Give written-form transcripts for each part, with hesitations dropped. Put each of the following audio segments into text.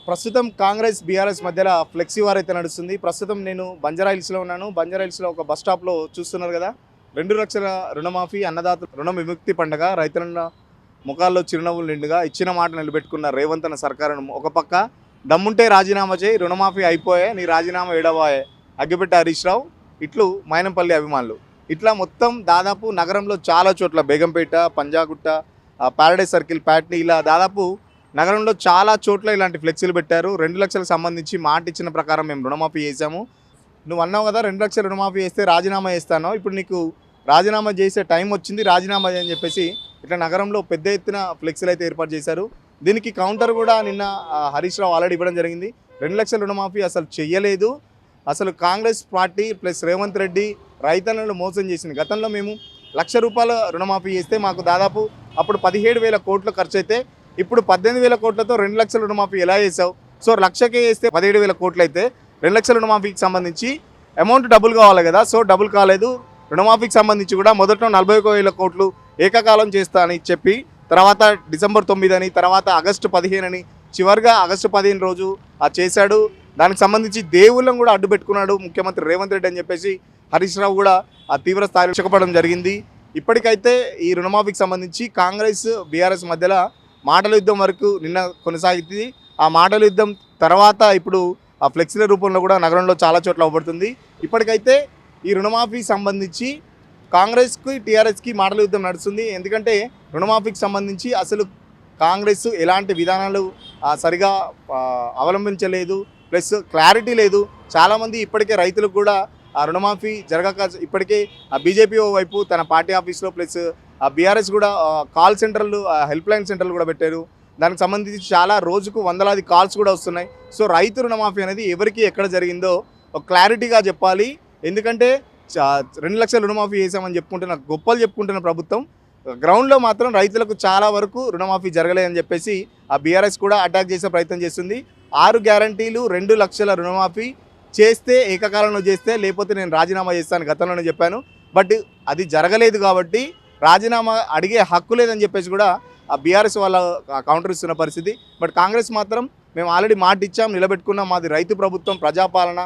ప్రస్తుతం కాంగ్రెస్ బీఆర్ఎస్ మధ్యలో flexi war అయితే నడుస్తుంది. ప్రస్తుతం నేను బంజారా హిల్స్లో ఉన్నాను. బంజారా హిల్స్లో ఒక బస్ స్టాప్లో చూస్తున్నారు కదా, 2 లక్షల రుణమాఫీ, అన్నదాత రుణ విముక్తి పండుగ, రైతుల ముఖాల్లో చిరునవ్వులు నిండుగా ఇచ్చిన మాట నిలబెట్టుకున్న రేవంత్ అన్న సర్కారును ఒక పక్క దమ్ముంటే రాజీనామా చేయి, రుణమాఫీ అయిపోయే, నీ రాజీనామా ఏడవాయే, అగ్గిపెట్ట హరీష్ రావు, ఇట్లు మైనంపల్లి అభిమానులు. ఇట్లా మొత్తం దాదాపు నగరంలో చాలా చోట్ల బేగంపేట, పంజాగుట్ట, ప్యారడైజ్ సర్కిల్, ప్యాట్నీ, ఇలా దాదాపు నగరంలో చాలా చోట్ల ఇలాంటి ఫ్లెక్సీలు పెట్టారు. 2 లక్షలకు సంబంధించి మాట ఇచ్చిన ప్రకారం మేము రుణమాఫీ చేసాము. నువ్వు అన్నావు కదా 2 లక్షల రుణమాఫీ చేస్తే రాజీనామా చేస్తాను, ఇప్పుడు నీకు రాజీనామా చేసే టైం వచ్చింది, రాజీనామా అని చెప్పేసి ఇట్లా నగరంలో పెద్ద ఎత్తున ఫ్లెక్సీలు అయితే ఏర్పాటు చేశారు. దీనికి కౌంటర్ కూడా నిన్న హరీష్ రావు ఆల్రెడీ ఇవ్వడం జరిగింది. 2 లక్షల రుణమాఫీ అసలు చెయ్యలేదు, అసలు కాంగ్రెస్ పార్టీ ప్లస్ రేవంత్ రెడ్డి రైతులను మోసం చేసింది. గతంలో మేము ₹1,00,000 రుణమాఫీ చేస్తే మాకు దాదాపు అప్పుడు 17,000 కోట్లు ఖర్చు అయితే, ఇప్పుడు 18,000 కోట్లతో 2 లక్షల రుణమాఫీ ఎలా చేసావు? సో 1,00,000కే చేస్తే 17,000 కోట్లు అయితే 2 లక్షల రుణమాఫీకి సంబంధించి అమౌంట్ డబుల్ కావాలి కదా, సో డబుల్ కాలేదు. రుణమాఫీకి సంబంధించి కూడా మొదట్లో 41,000 కోట్లు ఏకకాలం చేస్తా అని చెప్పి, తర్వాత డిసెంబర్ 9 అని, తర్వాత ఆగస్టు 15 అని, చివరిగా ఆగస్టు 15 రోజు చేశాడు. దానికి సంబంధించి దేవుళ్ళను కూడా అడ్డు పెట్టుకున్నాడు ముఖ్యమంత్రి రేవంత్ రెడ్డి అని చెప్పేసి హరీష్ రావు కూడా తీవ్ర స్థాయిలో చిక్కపడడం జరిగింది. ఇప్పటికైతే ఈ రుణమాఫీకి సంబంధించి కాంగ్రెస్ బీఆర్ఎస్ మధ్యలో మాటల యుద్ధం వరకు నిన్న కొనసాగుతుంది. ఆ మాటల యుద్ధం తర్వాత ఇప్పుడు ఆ ఫ్లెక్సీల రూపంలో కూడా నగరంలో చాలా చోట్ల అవబడుతుంది. ఇప్పటికైతే ఈ రుణమాఫీ సంబంధించి కాంగ్రెస్కి టీఆర్ఎస్కి మాటల యుద్ధం నడుస్తుంది. ఎందుకంటే రుణమాఫీకి సంబంధించి అసలు కాంగ్రెస్ ఎలాంటి విధానాలు సరిగా అవలంబించలేదు, ప్లస్ క్లారిటీ లేదు. చాలామంది ఇప్పటికే రైతులకు కూడా ఆ రుణమాఫీ జరగక ఇప్పటికే బీజేపీ వైపు తన పార్టీ ఆఫీస్లో, ప్లస్ బీఆర్ఎస్ కూడా కాల్ సెంటర్లు, హెల్ప్ లైన్ సెంటర్లు కూడా పెట్టారు. దానికి సంబంధించి చాలా రోజుకు వందలాది కాల్స్ కూడా వస్తున్నాయి. సో రైతు రుణమాఫీ అనేది ఎవరికి ఎక్కడ జరిగిందో ఒక క్లారిటీగా చెప్పాలి. ఎందుకంటే 2 లక్షల రుణమాఫీ చేసామని చెప్పుకుంటున్న, గొప్పలు చెప్పుకుంటున్న ప్రభుత్వం గ్రౌండ్లో మాత్రం రైతులకు చాలా వరకు రుణమాఫీ జరగలేదని చెప్పేసి ఆ బీఆర్ఎస్ కూడా అటాక్ చేసే ప్రయత్నం చేస్తుంది. 6 గ్యారంటీలు, 2 లక్షల రుణమాఫీ చేస్తే ఏకకాలంలో చేస్తే, లేకపోతే నేను రాజీనామా చేస్తాను గతంలోనే చెప్పాను. బట్ అది జరగలేదు కాబట్టి రాజీనామా అడిగే హక్కు లేదని చెప్పేసి కూడా ఆ బీఆర్ఎస్ వాళ్ళ కౌంటర్ ఇస్తున్న పరిస్థితి. బట్ కాంగ్రెస్ మాత్రం మేము ఆల్రెడీ మాట ఇచ్చాం, నిలబెట్టుకున్నాం, మాది రైతు ప్రభుత్వం, ప్రజాపాలన,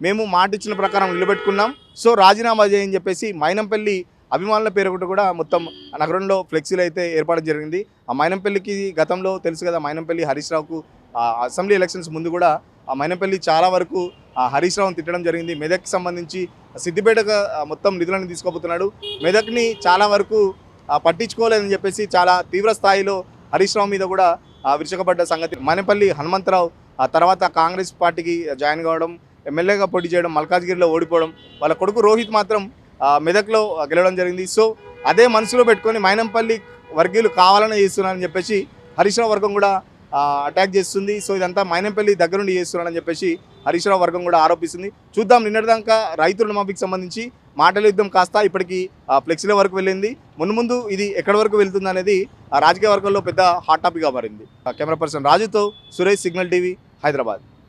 మేము మాట ఇచ్చిన ప్రకారం నిలబెట్టుకున్నాం, సో రాజీనామా చేయని చెప్పేసి మైనంపల్లి అభిమానుల పేరు ఒకటి కూడా మొత్తం నగరంలో ఫ్లెక్సీలు అయితే ఏర్పాటు జరిగింది. ఆ మైనంపల్లికి గతంలో తెలుసు కదా, మైనంపల్లి హరీష్ రావుకు అసెంబ్లీ ఎలక్షన్స్ ముందు కూడా ఆ మైనంపల్లి చాలా వరకు హరీష్ రావుని తిట్టడం జరిగింది. మెదక్కి సంబంధించి సిద్దిపేటకు మొత్తం నిధులను తీసుకోబోతున్నాడు, మెదక్ని చాలా వరకు పట్టించుకోలేదని చెప్పేసి చాలా తీవ్ర స్థాయిలో హరీష్ రావు మీద కూడా విరుచుకుపడ్డ సంగతి. మైనంపల్లి హనుమంతరావు ఆ తర్వాత కాంగ్రెస్ పార్టీకి జాయిన్ కావడం, ఎమ్మెల్యేగా పోటీ చేయడం, మల్కాజ్గిరిలో ఓడిపోవడం, వాళ్ళ కొడుకు రోహిత్ మాత్రం మెదక్లో గెలవడం జరిగింది. సో అదే మనసులో పెట్టుకొని మైనంపల్లి వర్గీయులు కావాలని చేస్తున్నారని చెప్పేసి హరీష్ రావు వర్గం కూడా అటాక్ చేస్తుంది. సో ఇదంతా మైనంపల్లి దగ్గరుండి చేస్తున్నారని చెప్పేసి హరీష్ రావు వర్గం కూడా ఆరోపిస్తుంది. చూద్దాం, నిన్నటిదాకా రైతు రుణమాఫీకి సంబంధించి మాటల యుద్ధం కాస్త ఇప్పటికీ ఫ్లెక్సీల వరకు వెళ్ళింది. ముందు ఇది ఎక్కడి వరకు వెళ్తుంది అనేది రాజకీయ వర్గంలో పెద్ద హాట్ టాపిక్గా మారింది. కెమెరా పర్సన్ రాజుతో సురేష్, సిగ్నల్ టీవీ, హైదరాబాద్.